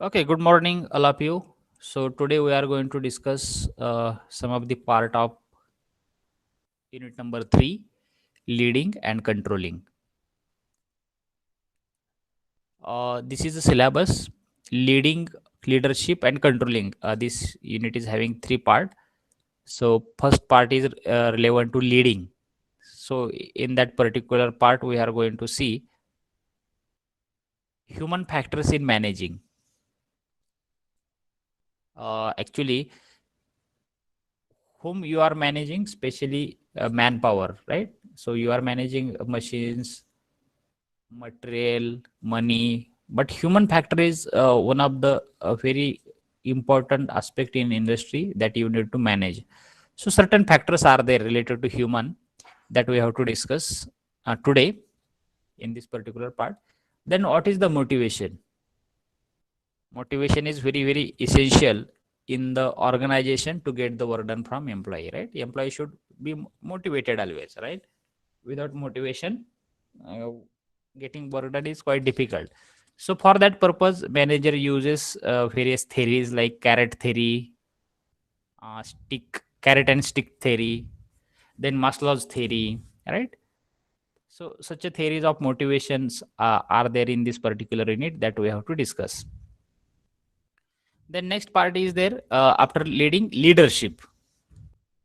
Okay, good morning, all of you. So today we are going to discuss some of the part of unit number three, leading and controlling. This is the syllabus, leading, leadership, and controlling. This unit is having three part. So first part is relevant to leading. So in that particular part, we are going to see human factors in managing. Actually, whom you are managing, especially manpower, right? So you are managing machines, material, money, but human factor is one of the very important aspect in industry that you need to manage. So certain factors are there related to human that we have to discuss today in this particular part. Then what is the motivation? Motivation is very essential in the organization to get the work done from employee, right? Employee should be motivated always, right? Without motivation, uh, getting work done is quite difficult. So for that purpose, manager uses various theories like carrot theory, stick carrot and stick theory, then Maslow's theory, right? So such a theories of motivations are there in this particular unit that we have to discuss. The next part is there after leading, leadership.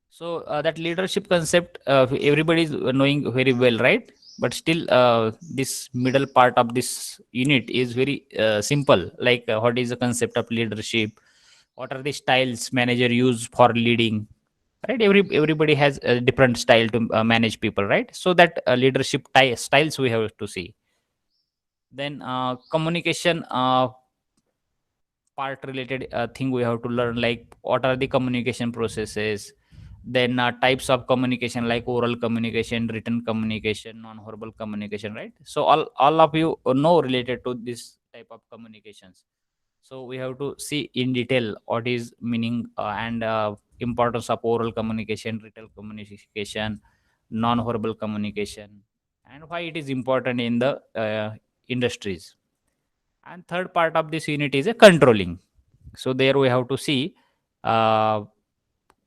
So that leadership concept everybody is knowing very well, right? But still, this middle part of this unit is very simple. Like, what is the concept of leadership? What are the styles manager use for leading? Right? Everybody has a different style to manage people, right? So that leadership styles we have to see. Then communication part related thing we have to learn, like what are the communication processes, then types of communication like oral communication, written communication, non-verbal communication, right? So all of you know related to this type of communications. So we have to see in detail what is meaning and importance of oral communication, written communication, non-verbal communication, and why it is important in the industries. And third part of this unit is a controlling. So there we have to see uh,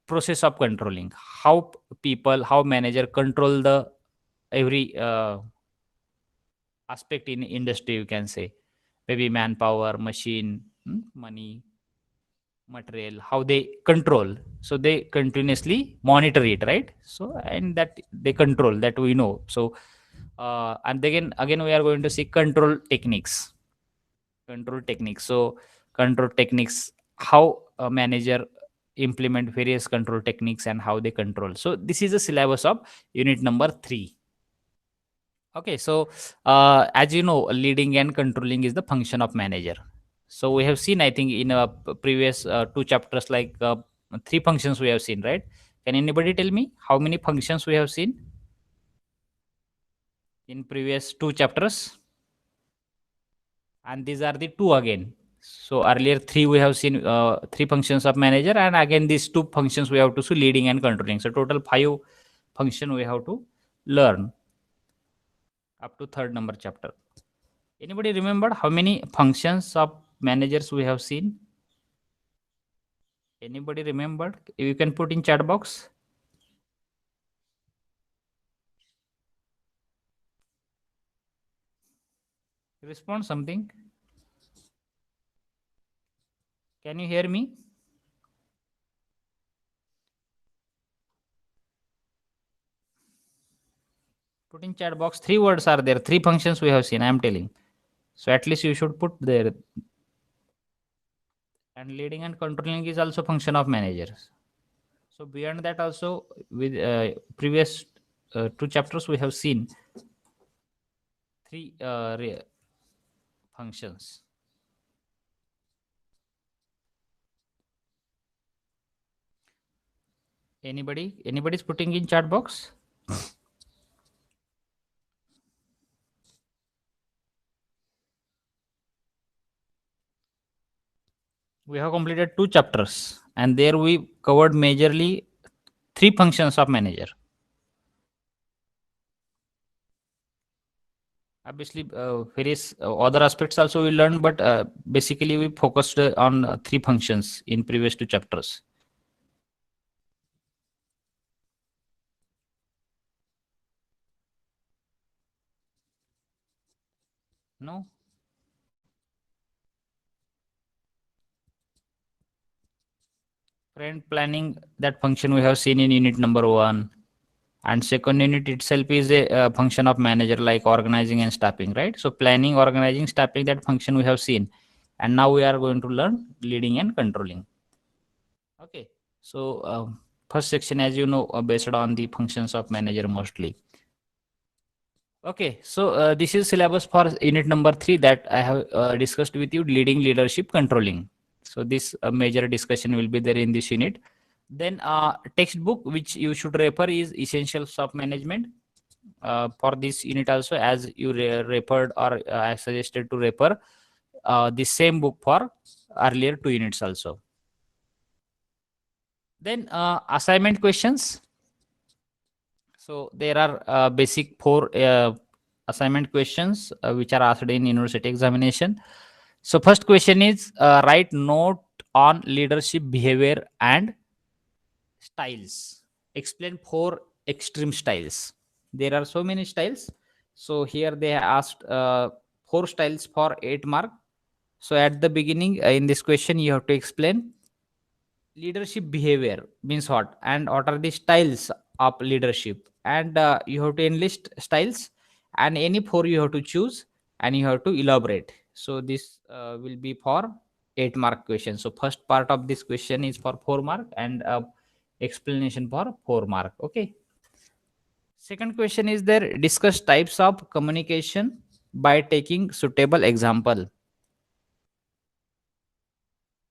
process of controlling, how people, how manager control the every aspect in industry, you can say, maybe manpower, machine, money, material, how they control. So they continuously monitor it, right? So and that they control, that we know. So and again we are going to see control techniques. So control techniques, how a manager implement various control techniques and how they control. So this is the syllabus of unit number 3. Okay, so as you know, leading and controlling is the function of manager. So we have seen, I think, in previous two chapters, like three functions we have seen, right? Can anybody tell me how many functions we have seen in previous two chapters? And these are the two again. So earlier three we have seen three functions of manager, and again these two functions we have to see, leading and controlling. So total 5 function we have to learn up to third number chapter. Anybody remember how many functions of managers we have seen? Anybody remembered? You can put in chat box. Respond something. Can you hear me? Put in chat box. Three words are there. Three functions we have seen. I am telling. So at least you should put there. And leading and controlling is also function of managers. So beyond that also, with previous two chapters we have seen three functions. Anybody's putting in chat box? We have completed two chapters, and there we covered majorly three functions of manager. Obviously, various other aspects also we learned, but basically we focused on three functions in previous two chapters. No? Friend planning, that function we have seen in unit number 1. And second unit itself is a function of manager, like organizing and staffing, right? So planning, organizing, staffing, that function we have seen. And now we are going to learn leading and controlling. Okay. So first section, as you know, based on the functions of manager mostly. Okay, so this is syllabus for unit number 3 that I have discussed with you, leading, leadership, controlling. So this major discussion will be there in this unit. Then textbook which you should refer is Essentials of Management. For this unit also, as you referred, or I suggested to refer the same book for earlier 2 units also. Then assignment questions. So there are basic 4 assignment questions which are asked in university examination. So first question is write note on leadership behavior and styles. Explain 4 extreme styles. There are so many styles. So here they asked 4 styles for 8 mark. So at the beginning in this question you have to explain leadership behavior means what, and what are the styles of leadership, and you have to enlist styles, and any 4 you have to choose and you have to elaborate. So this will be for 8 mark question. So first part of this question is for 4 mark, and explanation for 4 mark. Okay. Second question is there, discuss types of communication by taking suitable example.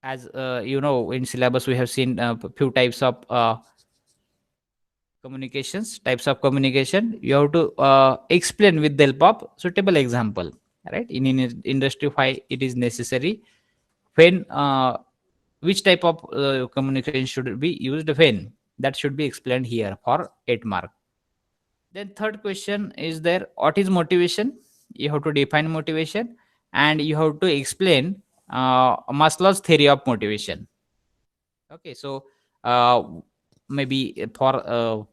As you know, in syllabus we have seen few types of communications, types of communication. You have to explain with the help of suitable example, right? In industry, why it is necessary, when which type of communication should be used, when, that should be explained here for 8 mark. Then third question is there, what is motivation. You have to define motivation, and you have to explain Maslow's theory of motivation. Okay, so uh, maybe for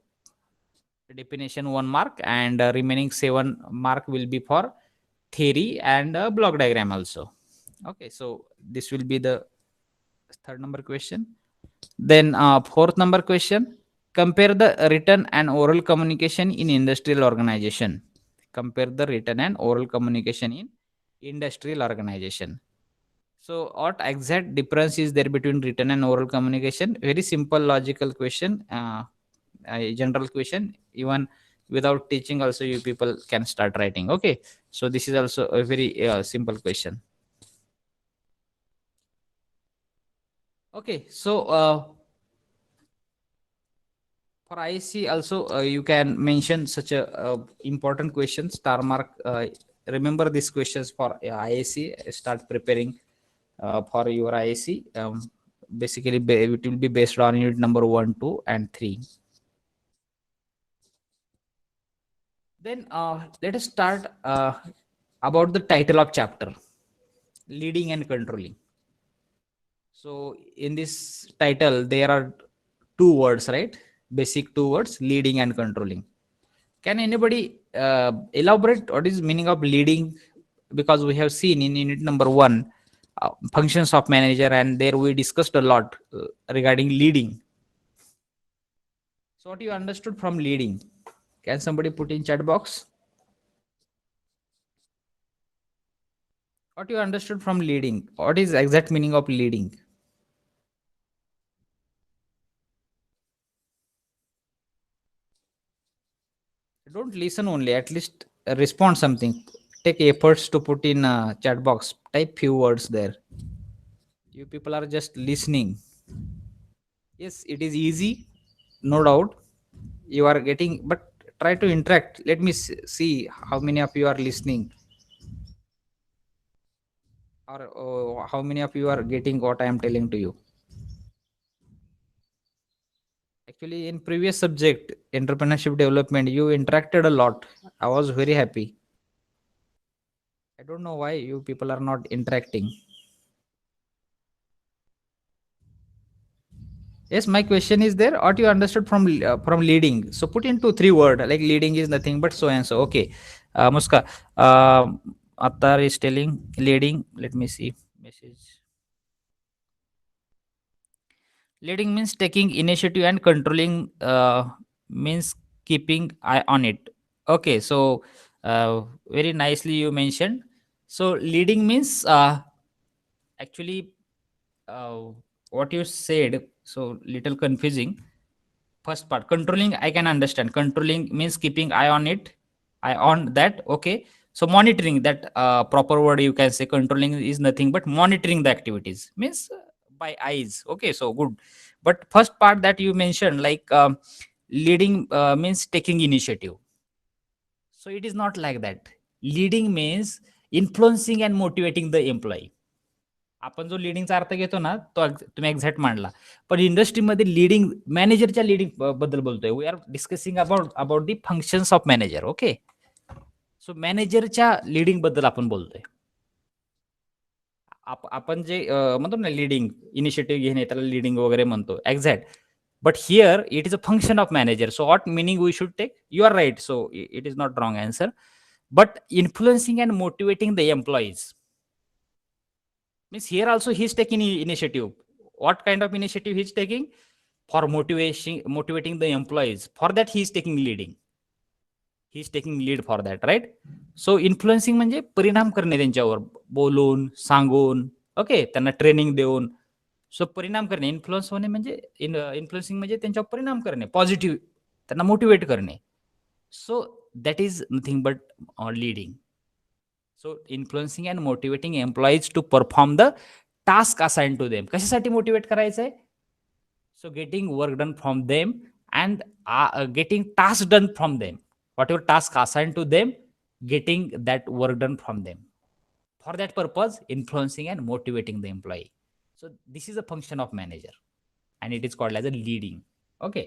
definition 1 mark, and remaining 7 mark will be for theory and block diagram also. Okay, so this will be the third number question. Then fourth number question, compare the written and oral communication in industrial organization. Compare the written and oral communication in industrial organization. So what exact difference is there between written and oral communication? Very simple logical question, a general question. Even without teaching also you people can start writing. Okay, so this is also a very simple question. Okay, so for IC also you can mention such a important question, star mark. Remember these questions for IAC. Start preparing for your IAC. Basically, it will be based on unit number 1, 2, and 3. Then let us start about the title of chapter, leading and controlling. So in this title, there are 2 words, right? Basic 2 words, leading and controlling. Can anybody elaborate what is meaning of leading? Because we have seen in unit number 1 functions of manager, and there we discussed a lot regarding leading. So what you understood from leading? Can somebody put in chat box? What you understood from leading? What is exact meaning of leading? Don't listen only. At least respond something. Take efforts to put in chat box. Type few words there. You people are just listening. Yes, it is easy, no doubt. You are getting, but try to interact. Let me see how many of you are listening, or how many of you are getting what I am telling to you. Actually, in previous subject, entrepreneurship development, you interacted a lot. I was very happy. don't know why you people are not interacting. Yes, my question is there. What you understood from leading? So put into three word, like leading is nothing but so and so. Okay, Muska, Attar is telling leading. Let me see message. Leading means taking initiative and controlling. Means keeping eye on it. Okay, so very nicely you mentioned. So leading means actually uh, what you said. So little confusing. First part, controlling, I can understand. Controlling means keeping eye on it, eye on that. Okay, so monitoring, that proper word you can say. Controlling is nothing but monitoring the activities, means by eyes. Okay, so good. But first part that you mentioned, like leading means taking initiative. So it is not like that. Leading means influencing and motivating the employee. आपण जो लिडिंगचा अर्थ घेतो ना, तो तुम्ही exact मांडला. पण इंडस्ट्रीमध्ये leading, मॅनेजरच्या leading बद्दल बोलतोय. We are discussing about the functions of manager. Okay, so मॅनेजरच्या लिडिंग बद्दल आपण बोलतोय. आपण जे म्हणतो ना लिडिंग, इनिशिएटिव्ह घेणे, त्याला लिडिंग वगैरे म्हणतो exact. But here it is a function of manager. So what meaning we should take? You are right. So it is not wrong answer. But influencing and motivating the employees means here also he's taking initiative. What kind of initiative he's taking? For motivating the employees. For that he is taking leading. He is taking lead for that, right? So influencing म्हणजे परिणाम करणे त्यांच्यावर, बोलून सांगून. Okay, त्यांना training देऊन. सो परिणाम करणे, इन्फ्लुअन्स होणे म्हणजे इन्फ्लुएन्सिंग म्हणजे त्यांच्यावर परिणाम करणे, पॉझिटिव्ह, त्यांना मोटिवेट करणे. So that is nothing but leading. So influencing and motivating employees to perform the task assigned to them. कशासाठी मोटिवेट करायचंय? So getting work done from them and getting tasks done from them. Whatever task assigned to them, getting that work done from them. For that purpose, influencing and motivating the employee. So this is a function of manager, and it is called as a leading. Okay.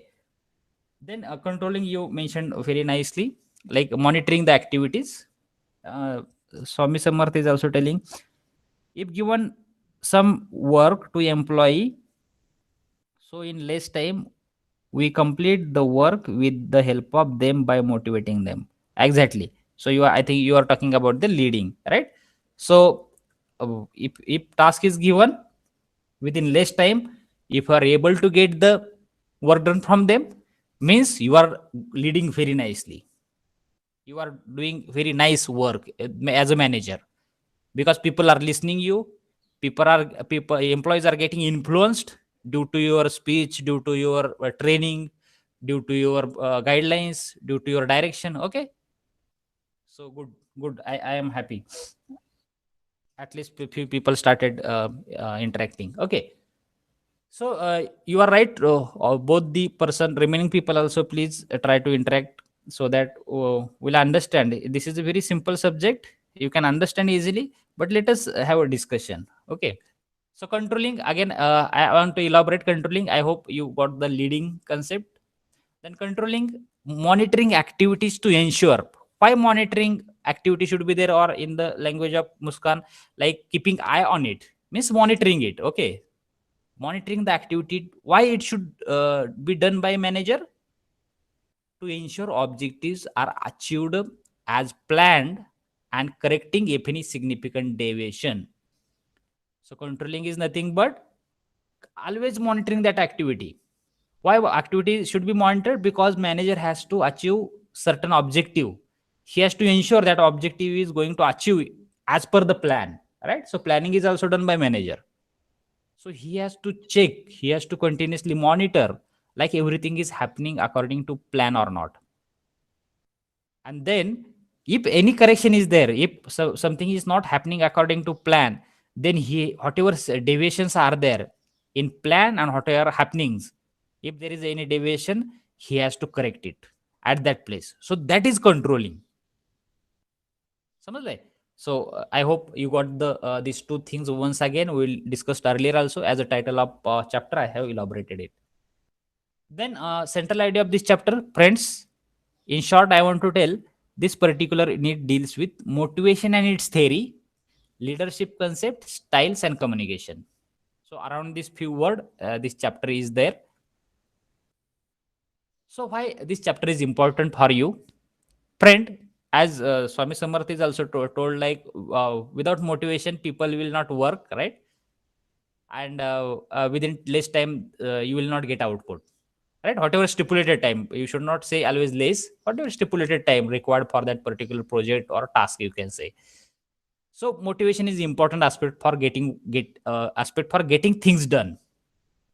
Then controlling, you mentioned very nicely, like monitoring the activities. Swami Samarth is also telling, if given some work to employee, so in less time we complete the work with the help of them by motivating them. Exactly. So you are, I think you are talking about the leading, right? So if task is given within less time, if you are able to get the work done from them, means you are leading very nicely. You are doing very nice work as a manager, because people are listening you. People employees are getting influenced due to your speech, due to your training, due to your guidelines, due to your direction. Okay, so good. I am happy. At least few people started interacting. Okay, so you are right. Both the person, remaining people also, please try to interact, so that we'll understand. This is a very simple subject. You can understand easily, but let us have a discussion. Okay. So controlling, again, I want to elaborate controlling. I hope you got the leading concept. Then controlling, monitoring activities to ensure. Why monitoring activity should be there, or in the language of Muskan, like keeping eye on it, means monitoring it. Okay, monitoring the activity. Why it should be done by manager? To ensure objectives are achieved as planned and correcting if any significant deviation. So controlling is nothing but always monitoring that activity. Why activity should be monitored? Because manager has to achieve certain objective. He has to ensure that objective is going to achieve as per the plan, right? So planning is also done by manager. So he has to check, he has to continuously monitor, like everything is happening according to plan or not. And then if any correction is there, if something is not happening according to plan, then he, whatever deviations are there in plan and whatever happenings, if there is any deviation, he has to correct it at that place. So that is controlling. समझ. So I hope you got the these two things. Once again, we'll discussed earlier also, as a title of chapter I have elaborated it. Then central idea of this chapter, friends, in short I want to tell, This particular unit deals with motivation and its theory, leadership concept, styles, and communication. So around this few word, this chapter is there. So why this chapter is important for you, friend? As Swami Samarth is also told, like without motivation, people will not work, right? And within less time, you will not get output, right? Whatever stipulated time, you should not say always less. Whatever stipulated time required for that particular project or task, you can say. So motivation is important aspect for getting things done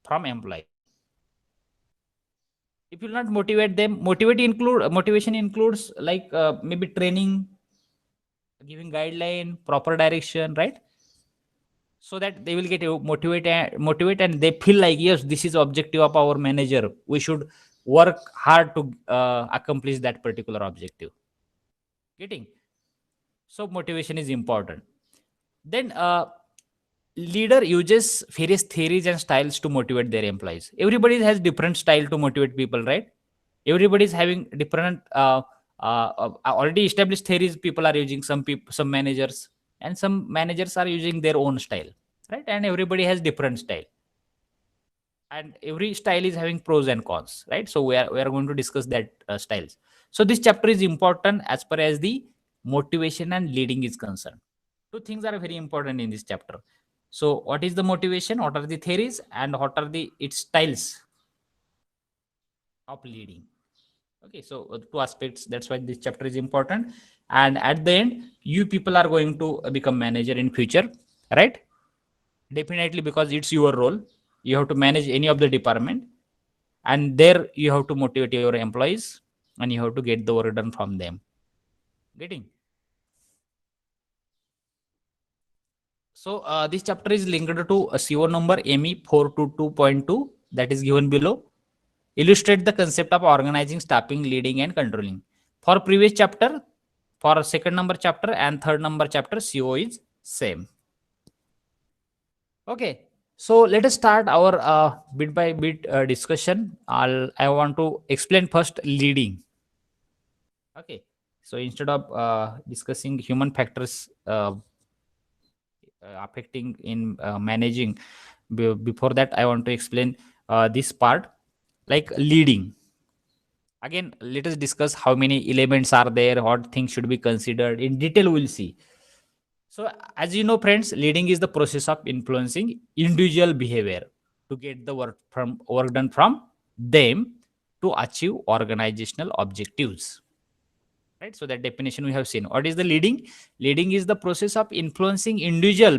from employee. If you will not motivate them, motivation includes like maybe training, giving guideline, proper direction, right? So that they will get motivate and they feel like, yes, this is objective of our manager, we should work hard to accomplish that particular objective. Getting? So motivation is important. Then leader uses various theories and styles to motivate their employees. Everybody has different style to motivate people, right? Everybody is having different already established theories people are using. Some managers, and some managers are using their own style, right? And everybody has different style, and every style is having pros and cons, right? So we are going to discuss that styles. So this chapter is important as far as the motivation and leading is concerned. Two things are very important in this chapter. So what is the motivation, what are the theories, and what are the its styles of leading? Okay, so two aspects, that's why this chapter is important. And at the end, you people are going to become manager in future, right? Definitely, because it's your role. You have to manage any of the department, and there you have to motivate your employees, and you have to get the work done from them. Getting? So this chapter is linked to a CO number ME 422.2 that is given below. Illustrate the concept of organizing, staffing, leading, and controlling. For previous chapter, for second number chapter and third number chapter, CO is same. Okay, so let us start our bit by bit discussion. I want to explain first leading. Okay, so instead of discussing human factors affecting in managing, before that I want to explain this part, like leading. Again, let us discuss how many elements are there, what things should be considered in detail. We'll see. So, as you know, friends, leading is the process of influencing individual behavior to get the work done from them to achieve organizational objectives. Right. So that definition we have seen. What is the leading? Leading is the process of influencing individual.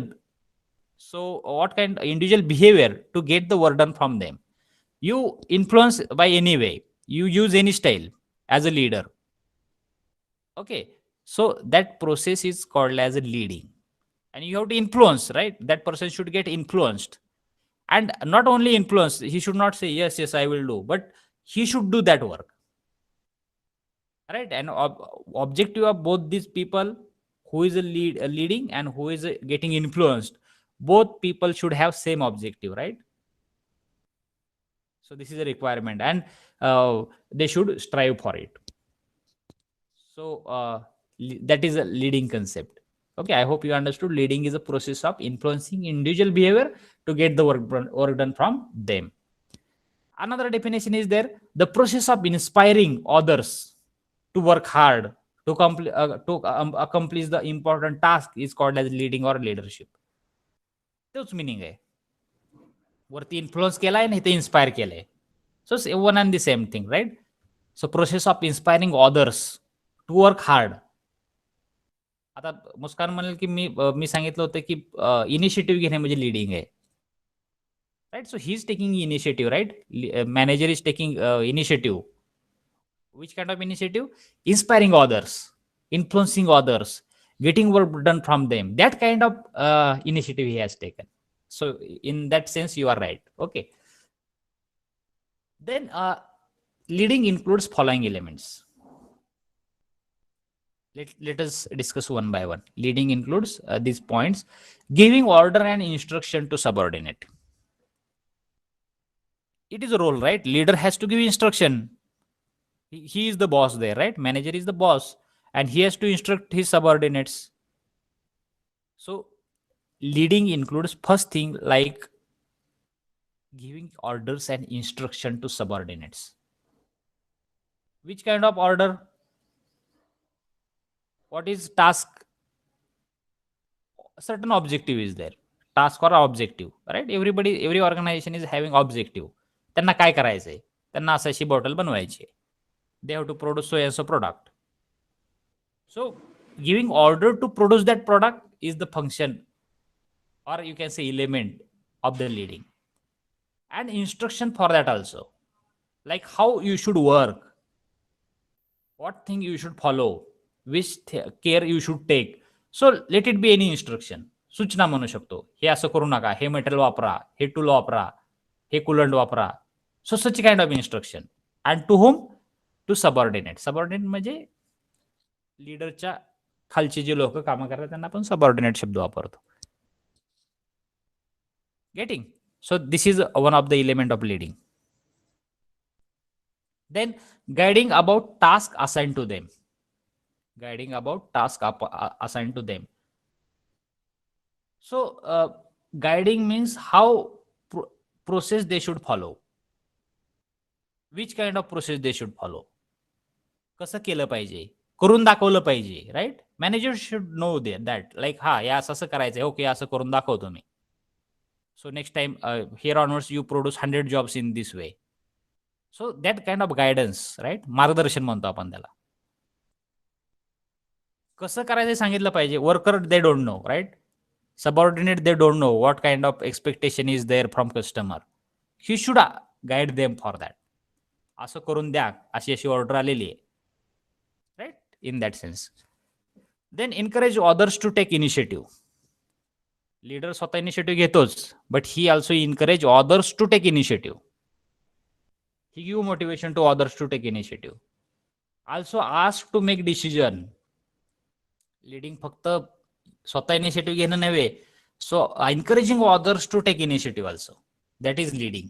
So, what kind of individual behavior to get the work done from them? You influence by any way. You use any style as a leader. Okay. So that process is called as a leading, and you have to influence, right? That person should get influenced, and not only influence, he should not say yes, yes, I will do, but he should do that work, right? And objective of both these people, who is leading and who is getting influenced, both people should have same objective, right? So this is a requirement, and they should strive for it. So that is a leading concept. Okay, I hope you understood. Leading is a process of influencing individual behavior to get the work done from them. Another definition is there: the process of inspiring others to work hard to accomplish the important task is called as leading or leadership. तोच meaning आहे. वरती influence केलाय आणि इथे inspire केलंय. So it's one and the same thing, right? So process of inspiring others to work hard. आता मुस्कान म्हणेल की मी सांगितलं होतं की इनिशिएटिव्ह घेणे म्हणजे लिडिंग आहे, right? So he is taking initiative, right? Manager is taking initiative. Which kind of initiative? Inspiring others, influencing others, getting work done from them. That kind of initiative he has taken. So in that sense, you are right. Okay. Then leading includes following elements. Let us discuss one by one. Leading includes these points: giving order and instruction to subordinate. It is a role, right? Leader has to give instruction. He is the boss there, right? Manager is the boss, and he has to instruct his subordinates. So leading includes first thing like giving orders and instruction to subordinates. Which kind of order? What is task? A certain objective is there. Task or objective, right? Every organization is having objective. त्यांना काय करायचंय? त्यांना अशी bottle बनवायची. They have to produce so and so product. So giving order to produce that product is the function, or you can say element of the leading. And instruction for that also. Like how you should work, what thing you should follow, which care you should take. So let it be any instruction. सूचना म्हणू शकतो. हे असं करू नका, हे material वापरा, हे tool वापरा, हे coolant वापरा. So such kind of instruction. And to whom? To subordinate. Subordinate म्हणजे लीडरच्या खालचे जे लोक कामं करतात त्यांना आपण सबऑर्डिनेट शब्द वापरतो. Getting? So this is one of the element of leading. Then guiding about task assigned to them. Guiding about task assigned to them. So guiding means how process they should follow. Which kind of process they should follow. कसं केलं पाहिजे, करून दाखवलं पाहिजे, right? Manager should know that like हा या असं करायचंय, ओके असं करून दाखवतो मी. So next time, here onwards, you produce 100 jobs in this way. So that kind of guidance, right? मार्गदर्शन म्हणतो आपण त्याला. कसं करायचं सांगितलं पाहिजे. Worker they don't know, right? Subordinate they don't know what kind of expectation is there from customer. He should guide them for that. असं करून द्या, अशी अशी ऑर्डर आलेली आहे, right? In that sense. Then encourage others to take initiative. Leader स्वतः initiative घेतोच, but he also encourage others to take initiative. He give motivation to others to take initiative. Also ask to make decision. Leading फक्त स्वतः initiative घेणं नव्हे. So encouraging others to take initiative also, that is leading.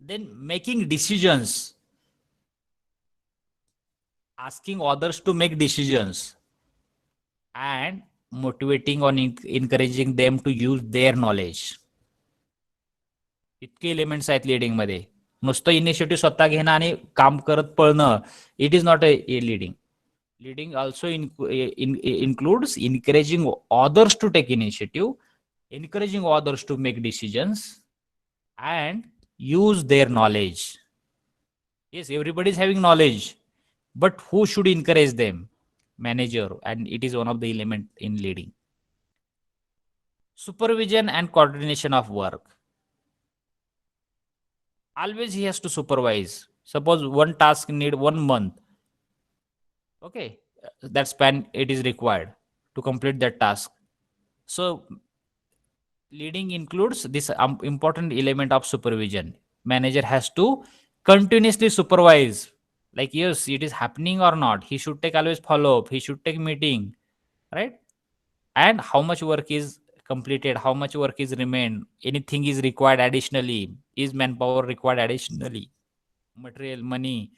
Then making decisions. asking others to make decisions and motivating or encouraging them to use their knowledge. इतके elements आहेत leading मध्ये. नुसतं initiative स्वतः घेणं आणि काम करत पळणं, it is not a leading. Leading also includes encouraging others to take initiative, encouraging others to make decisions and use their knowledge. Yes, everybody is having knowledge, but who should encourage them? Manager, and it is one of the element in leading. Supervision and coordination of work. Always he has to supervise. Suppose one task need 1 month. Okay, that span it is required to complete that task. So leading includes this important element of supervision. Manager has to continuously supervise. Like, yes, it is happening or not. He should take always follow up. He should take meeting, right? And how much work is completed, how much work is remained, anything is required additionally, is manpower required additionally, material, money,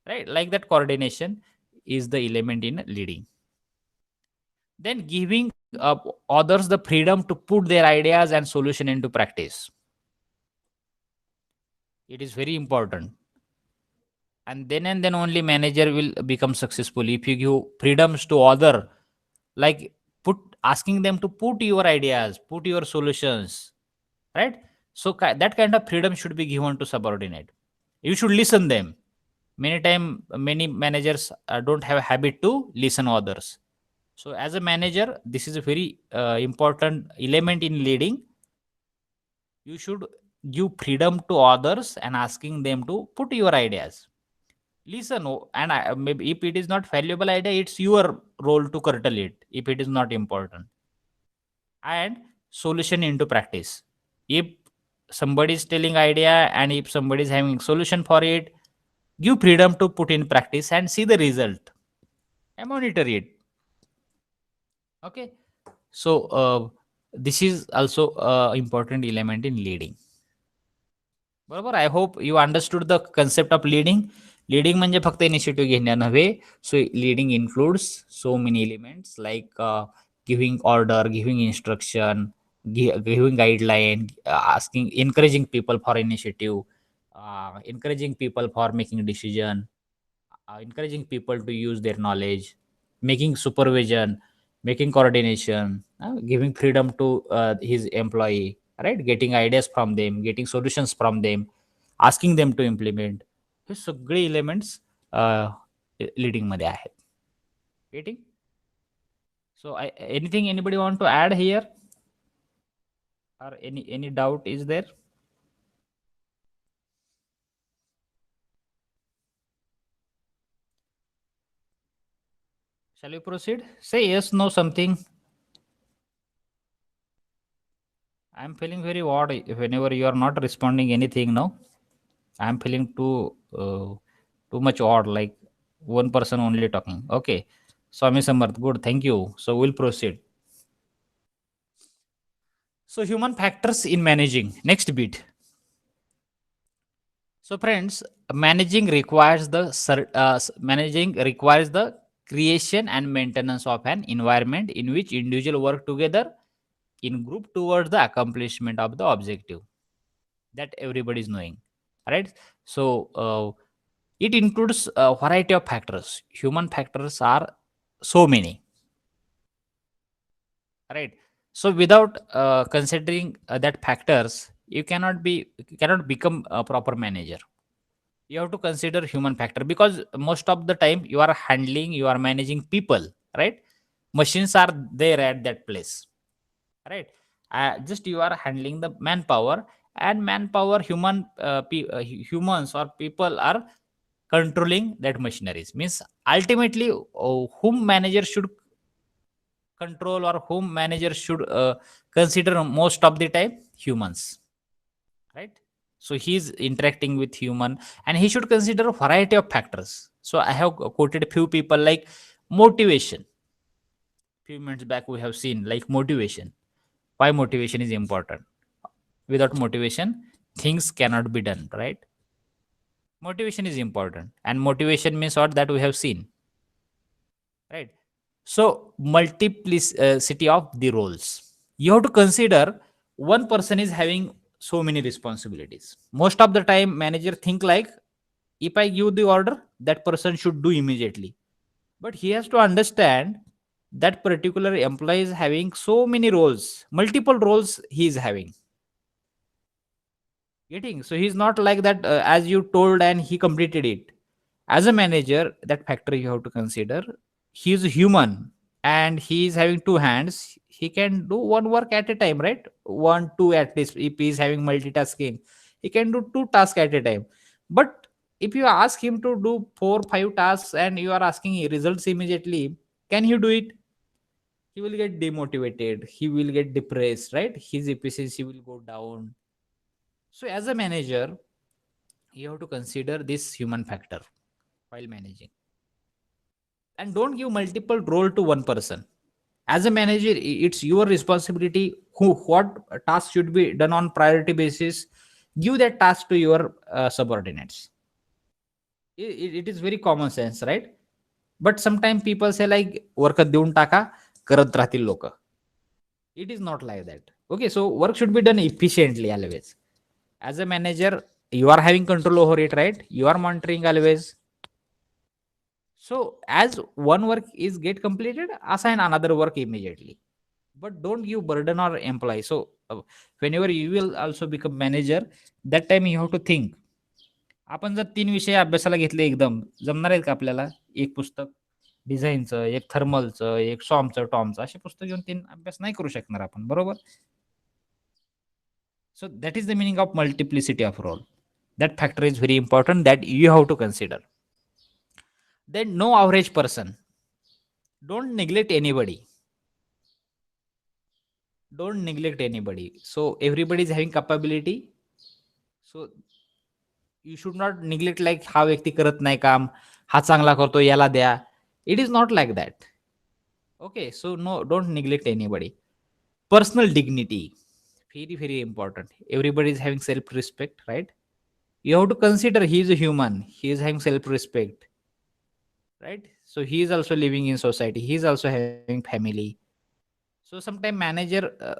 right? Like that coordination is the element in leading. Then giving others the freedom to put their ideas and solution into practice. It is very important. And then only manager will become successful. If you give freedoms to other, like asking them to put your ideas, put your solutions, right? So that kind of freedom should be given to subordinate. You should listen them. Many managers don't have a habit to listen others. So as a manager, this is a very important element in leading. You should give freedom to others and asking them to put your ideas. Listen, and maybe if it is not valuable idea, it's your role to curtail it if it is not important. And solution into practice. If somebody is telling idea and if somebody is having solution for it, give freedom to put in practice and see the result and monitor it. Okay, so this is also important element in leading. Barabar, I hope you understood the concept of leading. Leading म्हणजे फक्त initiative घेणं नव्हे. सो leading includes so many elements like giving order, giving instruction, giving guideline, asking, encouraging people for initiative, encouraging people for making decision, encouraging people to use their knowledge, making supervision, making coordination, giving freedom to his employee, right? Getting ideas from them, getting solutions from them, asking them to implement. हे सगळे elements leading मध्ये आहेत. Getting. So anything anybody want to add here, or any doubt is there? Shall we proceed? Say yes, no, something. I'm feeling very odd whenever you are not responding anything now. I'm feeling too much odd, like one person only talking. Okay. Swami Samarth, good, thank you. So we'll proceed. So human factors in managing. Next bit. So friends, managing requires the creation and maintenance of an environment in which individual work together in group towards the accomplishment of the objective that everybody is knowing, right? So it includes a variety of factors. Human factors are so many, right? So without considering that factors, you cannot become a proper manager. You have to consider human factor, because most of the time you are managing people, right? Machines are there at that place, right? Just you are handling the manpower, and manpower humans or people are controlling that machineries. Means ultimately, whom manager should control, or whom manager should consider most of the time? Humans, right? So he's interacting with human, and he should consider a variety of factors. So I have quoted a few people like motivation. Few minutes back we have seen like motivation. Why motivation is important? Without motivation, things cannot be done, right? Motivation is important, and motivation means what, that we have seen, right? So multiplicity of the roles. You have to consider one person is having so many responsibilities. Most of the time manager think like, if I give the order, that person should do immediately. But he has to understand that particular employee is having so many roles, multiple roles he is having. Getting? So he's not like that, as you told and he completed it. As a manager, that factor you have to consider. He's human and he is having two hands. He can do one work at a time, right? One, two at least. If he is having multitasking, he can do two tasks at a time. But if you ask him to do four, five tasks and you are asking results immediately, can he do it? He will get demotivated. He will get depressed, right? His efficiency will go down. So, as a manager, you have to consider this human factor while managing, and don't give multiple role to one person. As a manager, it's your responsibility who what task should be done on priority basis. Give that task to your subordinates. It is very common sense, right? But sometimes people say like, work देऊन टाका, करत राहतील लोक. It is not like that. Okay, so work should be done efficiently always. As a manager, you are having control over it, right? You are monitoring always. So as one work is get completed, assign another work immediately. But don't give burden or employee. So whenever you will also become manager, that time you have to think. आपण जर 3 विषय अभ्यासाला घेतले एकदम, जमणार आहेत का आपल्याला? एक पुस्तक डिझाईनचं, एक थर्मलचं, एक सॉमचं, टॉमचं, असे पुस्तक घेऊन 3 अभ्यास नाही करू शकणार आपण, बरोबर? So that is the meaning of multiplicity of role. That factor is very important that you have to consider. Then no average person. Don't neglect anybody. Don't neglect anybody. So everybody is having capability. So you should not neglect like हा व्यक्ती करत नाही काम, हा चांगला करतो याला द्या. It is not like that. Okay, so no, don't neglect anybody. Personal dignity, very very important. Everybody is having self respect, right? You have to consider he is a human, he is having self respect, right? So he is also living in society, he is also having family. So sometimes manager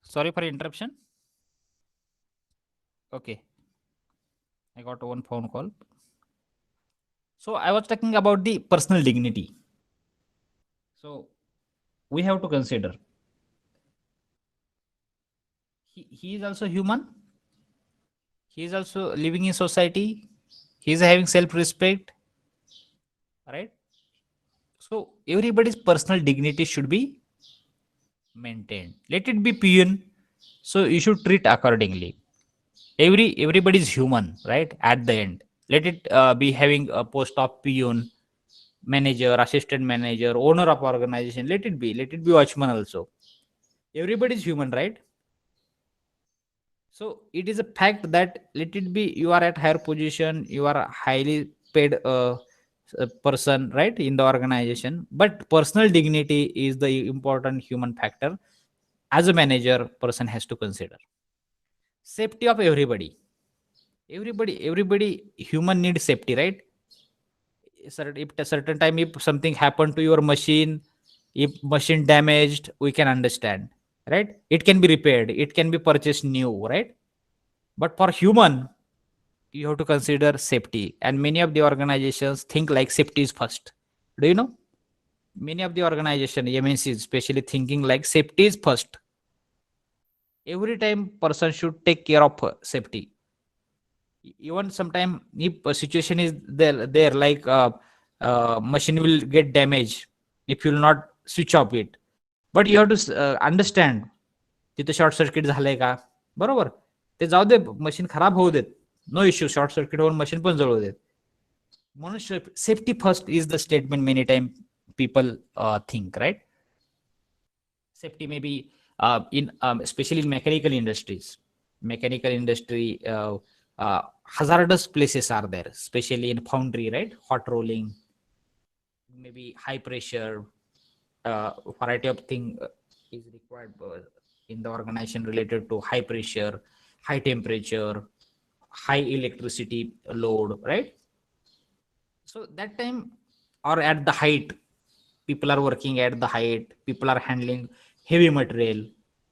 sorry for interruption. Okay, I got one phone call. So I was talking about the personal dignity. So we have to consider he is also human, he is also living in society, he is having self respect, right? So everybody's personal dignity should be maintained. Let it be peon. So you should treat accordingly. Everybody is human, right? At the end, let it be having a post of peon, manager, assistant manager, owner of organization. Let it be watchman also. Everybody is human, right? So it is a fact that let it be you are at higher position, you are a highly paid person, right, in the organization. But personal dignity is the important human factor. As a manager, person has to consider safety of everybody. Everybody, human needs safety, right? If at a certain time, if something happened to your machine, if machine damaged, we can understand, right? It can be repaired, it can be purchased new, right? But for human, you have to consider safety, and many of the organizations think like safety is first. Do you know? Many of the organization MNCs especially thinking like safety is first. Every time person should take care of safety. Even sometime if a situation is there like machine will get damaged if you will not switch off it, but you have to understand तिथे short circuit झालंय का, बरोबर. ते जाऊ दे, machine खराब होऊ देत, no issue, short circuit होऊन मशीन पण जळू देत. म्हणून safety first is the statement many time people think, right? Safety may be in especially in mechanical industries. Mechanical industry, hazardous places are there, especially in foundry, right? Hot rolling, maybe high pressure, variety of thing is required in the organization related to high pressure, high temperature, high electricity load, right? So that time, or at the height, people are working at the height, people are handling heavy material.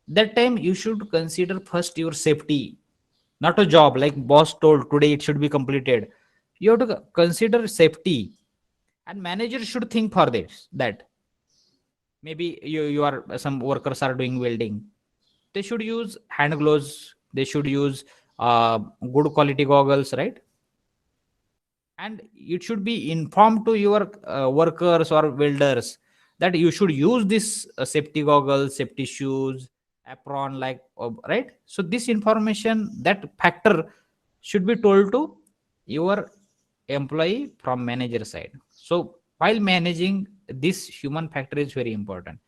That time you should consider first your safety, not a job like boss told today it should be completed. You have to consider safety, and manager should think for this. That maybe you are some workers are doing welding, they should use hand gloves, they should use good quality goggles, right? And it should be informed to your workers or welders that you should use this safety goggles, safety shoes, apron, like right. So this information, that factor should be told to your employee from manager side. So while managing, this human factor is very important.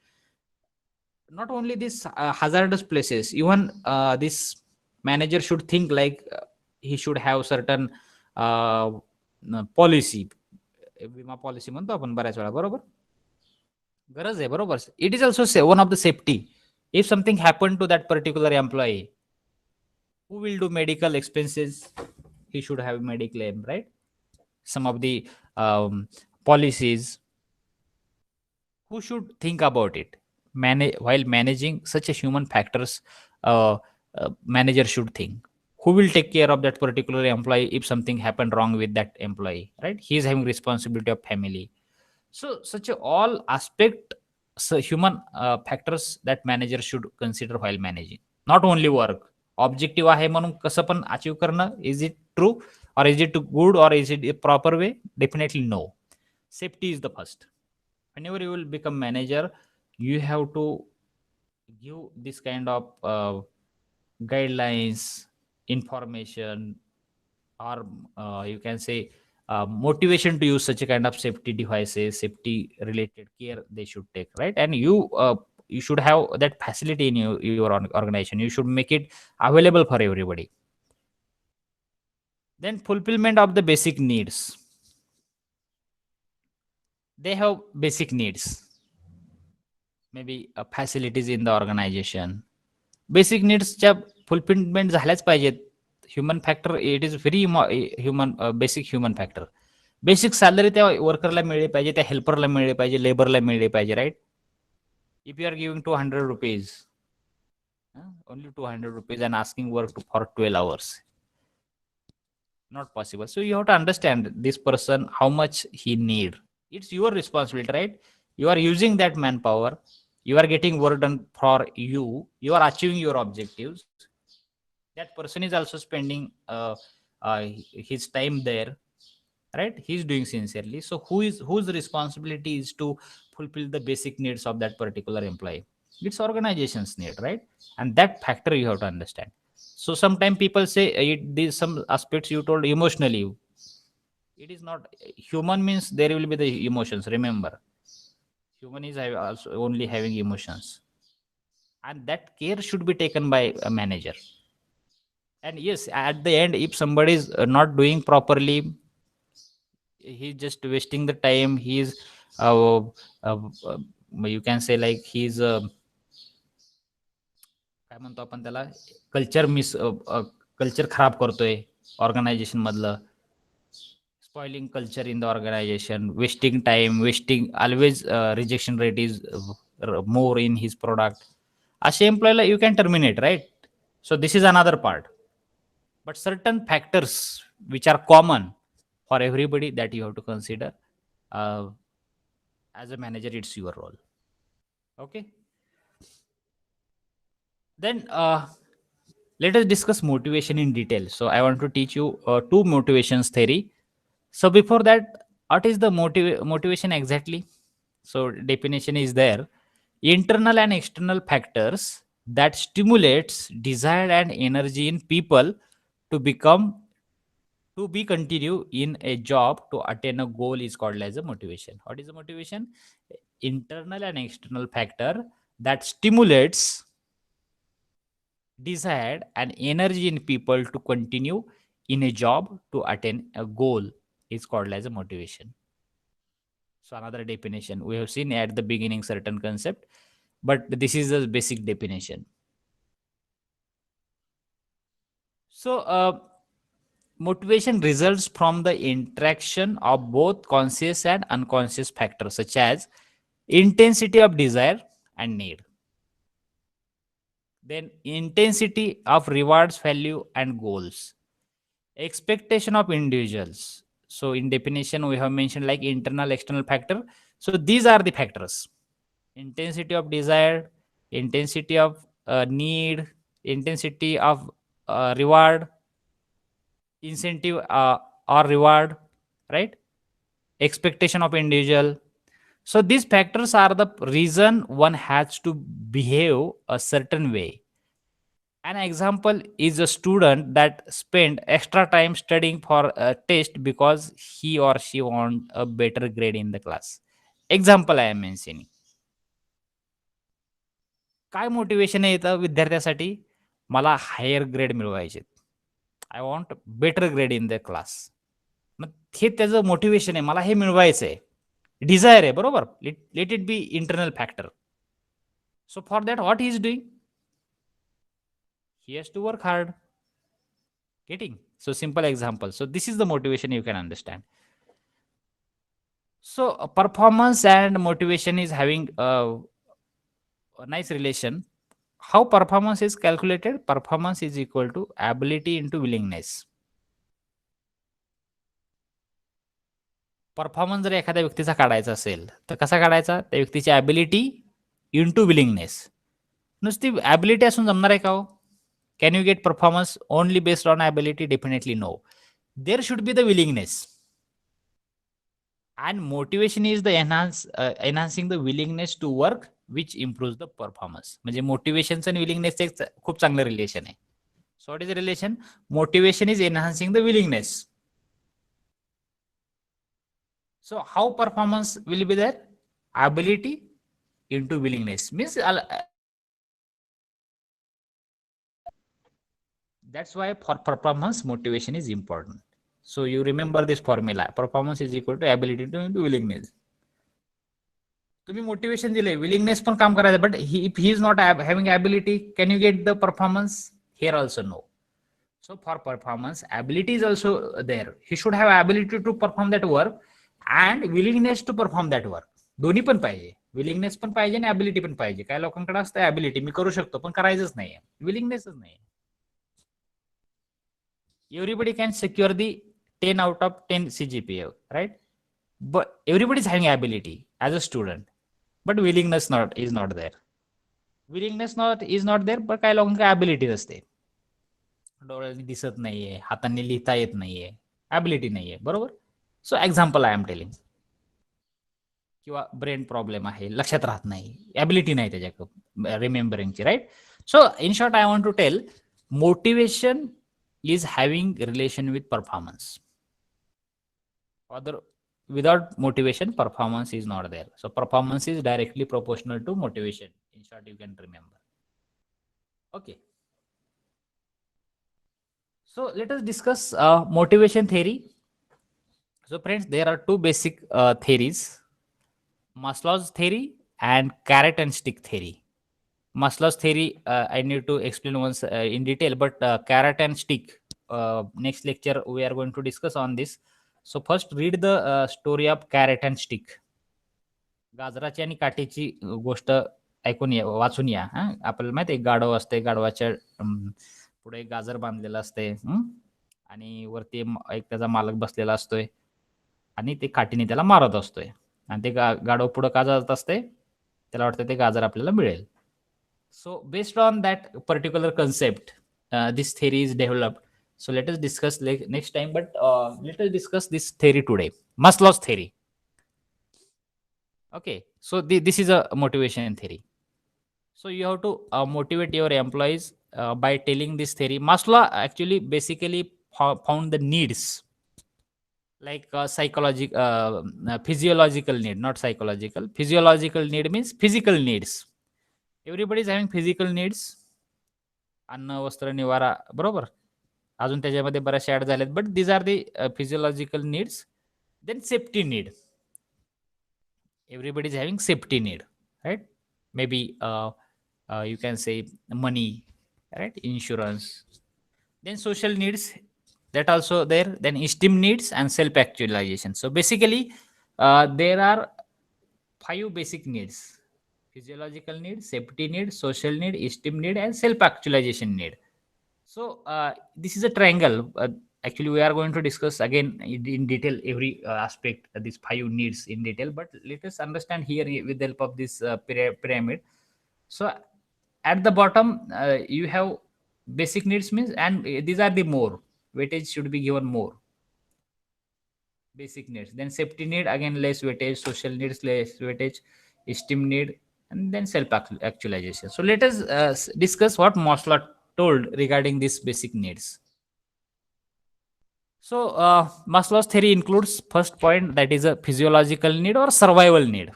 Not only this hazardous places, even this manager should think like he should have certain policy, विमा policy म्हणतो आपण बऱ्याच वेळा, बरोबर. गरज आहे, बरोबर. It is also one of the safety. If something happen to that particular employee, who will do medical expenses, he should have mediclaim, right? Some of the policies, who should think about it manage while managing such a human factors. uh, Manager should think who will take care of that particular employee if something happened wrong with that employee, right? He is having responsibility of family. So such a all aspect, so human factors that manager should consider while managing, not only work. Objective आहे म्हणून कसं पण achieve करणं, is it true or is it good or is it a proper way? Definitely no. Safety is the first. Whenever you will become manager, you have to give this kind of guidelines, information, or you can say motivation to use such a kind of safety devices, safety related care they should take, right? And you should have that facility in your organization. You should make it available for everybody. Then fulfillment of the basic needs. They have basic needs, maybe facilities in the organization. Basic नीड्सच्या fulfilment झाल्याच पाहिजेत. Human factor it is very human, basic human factor. Basic salary त्या वर्करला मिळली पाहिजे, त्या हेल्परला मिळली पाहिजे, लेबरला मिळली पाहिजे, right? If you are giving ₹200 only ₹200 and asking work for 12 hours, not possible. So you have to understand this person how much he need. It's your responsibility, right? You are using that manpower, you are getting work done for you, you are achieving your objectives. That person is also spending his time there, right? He's doing sincerely. So whose responsibility is to fulfill the basic needs of that particular employee? It's organization's need, right? And that factor you have to understand. So sometimes people say these some aspects you told emotionally. It is not human, means there will be the emotions. Remember, human is also only having emotions, and that care should be taken by a manager. And yes, at the end, if somebody is not doing properly, he's just wasting the time. He's you can say like he's काय म्हणतो आपण त्याला, culture culture खराब करतोय organisation मधलं, spoiling culture in the organization, wasting time, wasting always rejection rate is more in his product. अशा एम्प्लॉयला you can terminate, right? So this is another part. But certain factors which are common for everybody that you have to consider. As a manager, it's your role. Okay. Then let us discuss motivation in detail. So I want to teach you two motivations theory. So before that, what is the motivation exactly? So definition is there: internal and external factors that stimulates desire and energy in people to become to be continue in a job to attain a goal is called as a motivation. What is the motivation? Internal and external factor that stimulates desire and energy in people to continue in a job to attain a goal is called as a motivation. So another definition we have seen at the beginning certain concept, but this is the basic definition. So motivation results from the interaction of both conscious and unconscious factors such as intensity of desire and need, then intensity of rewards, value and goals, expectation of individuals. So in definition we have mentioned like internal external factor. So these are the factors: intensity of desire, intensity of need, intensity of reward, incentive or reward, right? Expectation of individual. So these factors are the reason one has to behave a certain way. An example is a student that spend extra time studying for a test because he or she want a better grade in the class. Example I am mentioning. काय motivation आहे इथं विद्यार्थ्यासाठी? मला higher grade मिळवायचे, I want better grade in the class. मग हे त्याचं motivation आहे, मला हे मिळवायचं आहे, डिझायर आहे, बरोबर? Let it be internal factor. So for that what he is doing, he has to work hard. Getting? So simple example. So this is the motivation you can understand. So performance and motivation is having a nice relation. How performance is calculated? Performance is equal to ability into willingness. Performance जर एखाद्या व्यक्तीचा काढायचा असेल तर कसा काढायचा? त्या व्यक्तीची ॲबिलिटी इंटू विलिंगनेस. नुसती ॲबिलिटी असून जमणार आहे का हो? Can you get performance only based on ability? Definitely no. There should be the willingness. And motivation is the enhancing the willingness to work which improve the performance. म्हणजे मोटिवेशनचं आणि विलिंगनेसचं एक खूप चांगलं रिलेशन आहे. So what is the relation? Motivation is enhancing the willingness. So how performance will be there? Ability into willingness means that's why for performance motivation is important. So you remember this formula. Performance is equal to ability to into willingness. तुम्ही motivation दिले, willingness पण काम करायचं, but if he is not having ability, can you get the performance? Here also no. So for performance, ability is also there. He should have ability to perform that work and willingness to perform that work. दोन्ही पण पाहिजे. Willingness पण पाहिजे आणि ability पण पाहिजे. काही लोकांकडे असतं ability, मी करू शकतो पण करायचंच नाहीये, विलिंगनेसच नाही. Everybody can secure the 10 out of 10 CGPA, right? But everybody is having ability as a student, but willingness is not there. Willingness is not there, but काही लोकांकडे ability नसते. डोळ्यांनी दिसत नाहीये, हातांनी लिहिता येत नाहीये, ability नाहीये, बरोबर? So example I am telling. किंवा ब्रेन प्रॉब्लेम आहे, लक्षात राहत नाही, ability नाही त्याच्याकडे रिमेंबरिंगची, right? So in short I want to tell motivation is having relation with performance. Other without motivation, performance is not there. So performance is directly proportional to motivation. In short, you can remember. Okay. So let us discuss motivation theory. So friends, there are two basic theories: Maslow's theory and carrot and stick theory. Maslow's theory I need to explain once in detail, but carrot and stick, next lecture we are going to discuss on this. So first read the story of carrot and stick. गाजराची आणि काठीची गोष्ट ऐकून या, वाचून या. आपल्याला माहिती आहे गाढव असते, गाढवाच्या पुढे गाजर बांधलेलं असते आणि वरती एक त्याचा मालक बसलेला असतोय आणि ते काठीने त्याला मारत असतोय आणि ते गाढव पुढे का जात असते, त्याला वाटतं ते गाजर आपल्याला मिळेल. So based on that particular concept, this theory is developed. So let us discuss next time, but let us discuss this theory today, Maslow's theory. Okay, so this is a motivation theory. So you have to motivate your employees by telling this theory. Maslow actually basically found the needs, like physiological need, not psychological. Physiological need means physical needs. Everybody is having physical needs. अन्न, वस्त्र, निवारा, बरोबर. अजून त्याच्यामध्ये बऱ्याचशा add झाल्यात, but these are the physiological needs. Then safety need. Everybody is having safety need, right? Maybe you can say money, right? Insurance. Then social needs, that also there. Then esteem needs and self actualization. So basically there are 5 basic needs: physiological need, safety need, social need, esteem need, and self-actualization need. So this is a triangle. Actually, we are going to discuss again in detail every aspect of these 5 needs in detail. But let us understand here with the help of this pyramid. So at the bottom, you have basic needs means, and these are the more weightage should be given more. Basic needs. Then safety need, again less weightage. Social needs, less weightage. Esteem need, and then self-actualization. So let us discuss what Maslow told regarding these basic needs. So Maslow's theory includes first point, that is a physiological need or survival need.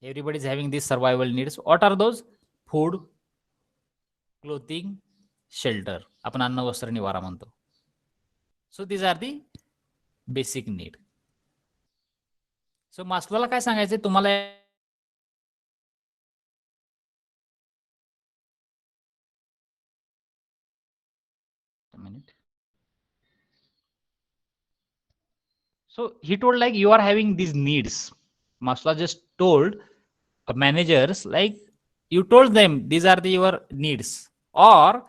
Everybody is having these survival needs. What are those? Food, clothing, shelter. आपण अन्न, वस्त्र, निवारा म्हणतो. So these are the basic need. So मास्लोला काय सांगायचं तुम्हाला? A minute. So he told like you are having these needs. Maslow just told managers like you told them these are your needs, or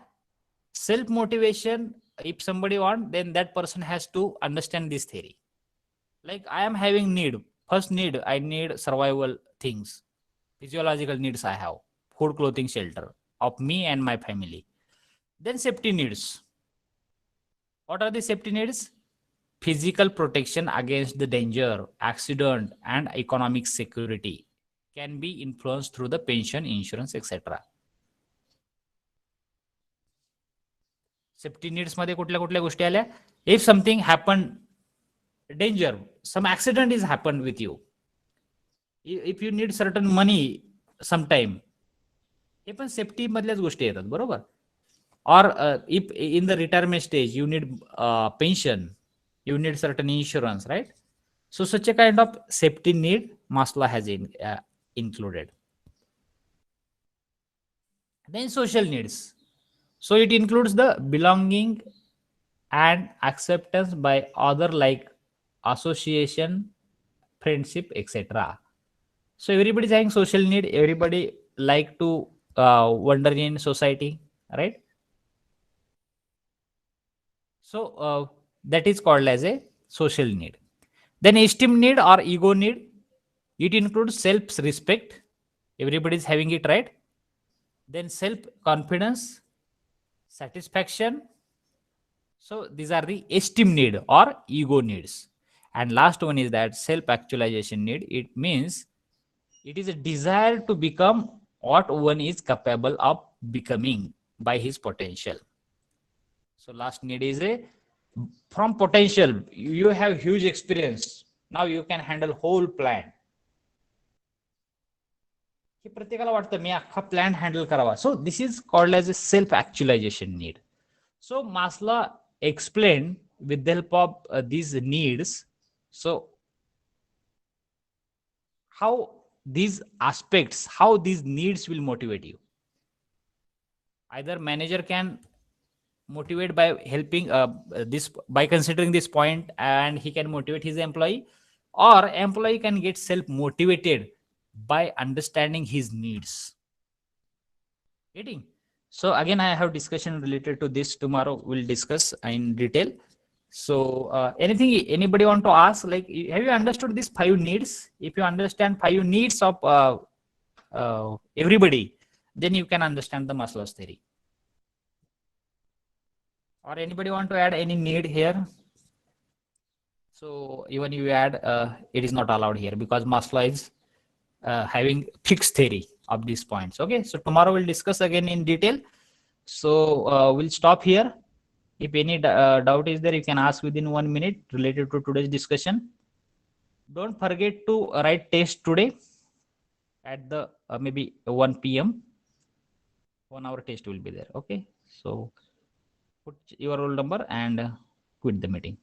self motivation. If somebody want, then that person has to understand this theory. Like I am having need. First need, I need survival things. Physiological needs I have: food, clothing, shelter of me and my family. Then safety needs. What are the safety needs? Physical protection against the danger, accident, and economic security can be influenced through the pension, insurance, etc. Safety needs मध्ये कुठल्या कुठल्या गोष्टी आल्या? If something happen, danger, some accident is happen with you, if you need certain money sometime, हे पण safety मधल्याच गोष्टी येतात, बरोबर. Or if in the retirement stage you need pension, you need certain insurance, right? So such a kind of safety need Maslow has included. Then social needs, so it includes the belonging and acceptance by other, like association, friendship, etc. So everybody is having social need, everybody like to wander in society, right? So that is called as a social need. Then esteem need or ego need, it includes self respect, everybody is having it, right? Then self confidence, satisfaction. So these are the esteem need or ego needs. And last one is that self actualization need, it means it is a desire to become what one is capable of becoming by his potential. So last need is a from potential. You have huge experience. Now you can handle whole plan. हे प्रत्येकाला वाटतं मी अख्खा plan handle करावा. So this is called as a self actualisation need. So Maslow explained with the help of these needs. So how these aspects, how these needs will motivate you. Either manager can motivate by helping this, by considering this point, and he can motivate his employee, or employee can get self motivated by understanding his needs. Getting? So again I have discussion related to this. Tomorrow we'll discuss in detail. So anything anybody want to ask, like have you understood these 5 needs? If you understand 5 needs of everybody, then you can understand the Maslow's theory. Or anybody want to add any need here? So even you add, it is not allowed here because Maslow is having fixed theory of these points. Okay, so tomorrow we'll discuss again in detail. So we'll stop here. If any doubt is there, you can ask within 1 minute related to today's discussion. Don't forget to write test today at the maybe 1 p.m. 1 hour test will be there. Okay, so put your roll number and quit the meeting.